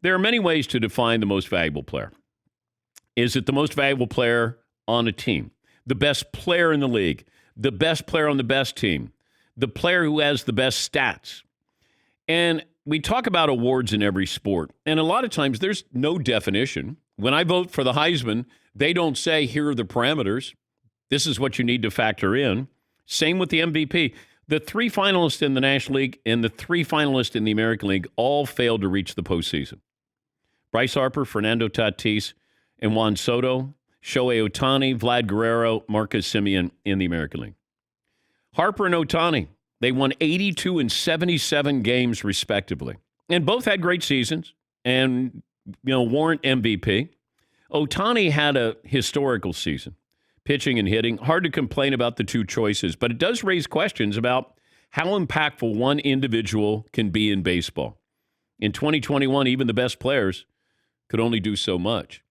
There are many ways to define the most valuable player. Is it the most valuable player on a team? The best player in the league? The best player on the best team? The player who has the best stats? And we talk about awards in every sport, and a lot of times there's no definition. When I vote for the Heisman, they don't say, here are the parameters. This is what you need to factor in. Same with the MVP. The 3 finalists in the National League and the 3 finalists in the American League all failed to reach the postseason. Bryce Harper, Fernando Tatis, and Juan Soto, Shohei Ohtani, Vlad Guerrero, Marcus Semien in the American League. Harper and Ohtani, they won 82 and 77 games respectively. And both had great seasons and, warrant MVP. Ohtani had a historical season, pitching and hitting. Hard to complain about the 2 choices, but it does raise questions about how impactful one individual can be in baseball. In 2021, even the best players could only do so much.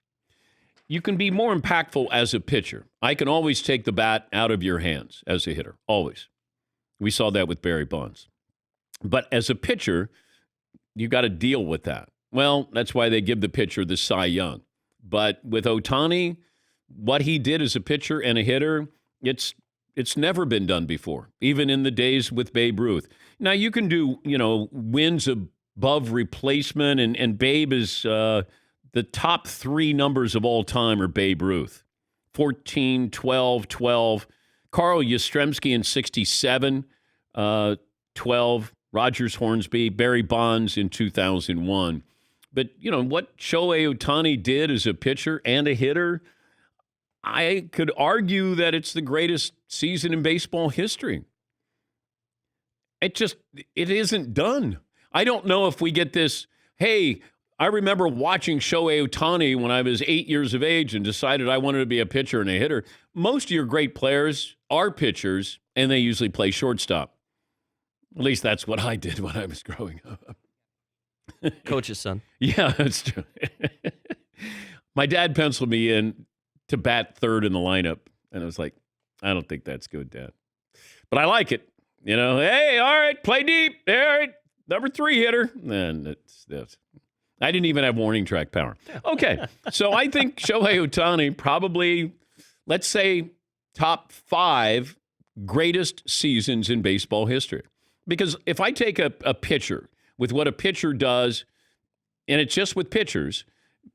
You can be more impactful as a pitcher. I can always take the bat out of your hands as a hitter, always. We saw that with Barry Bonds. But as a pitcher, you got to deal with that. Well, that's why they give the pitcher the Cy Young. But with Ohtani, what he did as a pitcher and a hitter, it's never been done before, even in the days with Babe Ruth. Now, you can do, wins above replacement, and Babe is the top 3 numbers of all time are Babe Ruth. 14, 12, 12. Carl Yastrzemski in 67, 12. Rogers Hornsby, Barry Bonds in 2001. But, what Shohei Ohtani did as a pitcher and a hitter, I could argue that it's the greatest season in baseball history. It isn't done. I don't know if we get this, hey, I remember watching Shohei Ohtani when I was 8 years of age and decided I wanted to be a pitcher and a hitter. Most of your great players are pitchers, and they usually play shortstop. At least that's what I did when I was growing up. Coach's son. Yeah, that's true. My dad penciled me in to bat third in the lineup, and I was like, I don't think that's good, Dad. But I like it. Hey, all right, play deep. All right, number 3 hitter. And that's I didn't even have warning track power. Okay, so I think Shohei Ohtani probably, let's say, top 5 greatest seasons in baseball history. Because if I take a pitcher with what a pitcher does, and it's just with pitchers,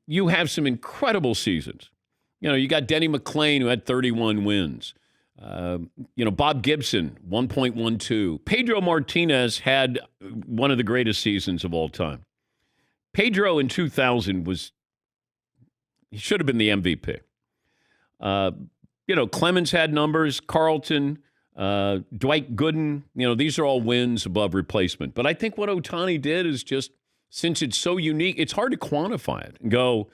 you have some incredible seasons. You got Denny McClain, who had 31 wins. Bob Gibson, 1.12. Pedro Martinez had one of the greatest seasons of all time. Pedro in 2000 he should have been the MVP. Clemens had numbers, Carlton, Dwight Gooden, these are all wins above replacement. But I think what Ohtani did is just, since it's so unique, it's hard to quantify it and go,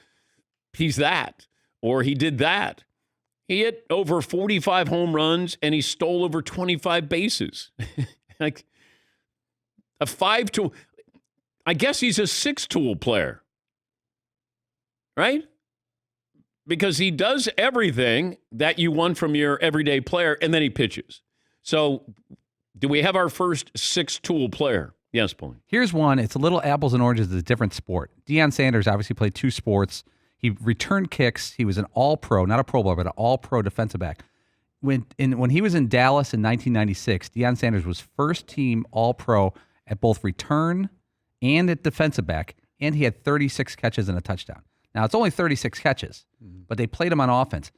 he's that, or he did that. He hit over 45 home runs, and he stole over 25 bases. Like a 5-tool. I guess he's a 6-tool player, right? Because he does everything that you want from your everyday player, and then he pitches. So do we have our first 6-tool player? Yes, Paulie. Here's one. It's a little apples and oranges. It's a different sport. Deion Sanders obviously played 2 sports. He returned kicks. He was an all-pro, not a Pro Bowler, but an all-pro defensive back. When he was in Dallas in 1996, Deion Sanders was first-team all-pro at both return and at defensive back, and he had 36 catches and a touchdown. Now, it's only 36 catches, but they played him on offense.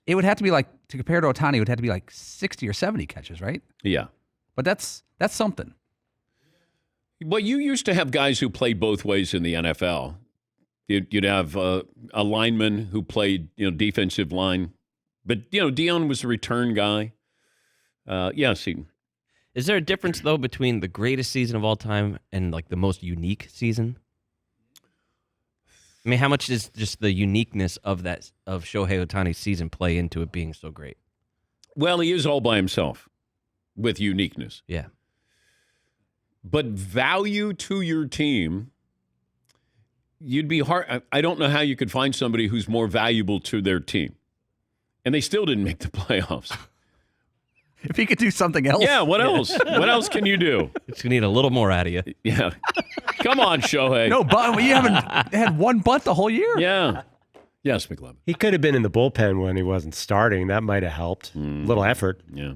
It would have to be like, to compare to Ohtani, it would have to be like 60 or 70 catches, right? Yeah. But that's something. Well, you used to have guys who played both ways in the NFL. You'd have a lineman who played, defensive line. But, Deion was a return guy. Yes, he... Is there a difference, though, between the greatest season of all time and, like, the most unique season? I mean, how much does just the uniqueness of Shohei Ohtani's season play into it being so great? Well, he is all by himself with uniqueness. Yeah. But value to your team, you'd be hard. I don't know how you could find somebody who's more valuable to their team. And they still didn't make the playoffs. If he could do something else. Yeah, what else? What else can you do? It's going to need a little more out of you. Yeah. Come on, Shohei. No bunt. You haven't had one bunt the whole year. Yeah. Yes, McLovin. He could have been in the bullpen when he wasn't starting. That might have helped. A little effort. Yeah.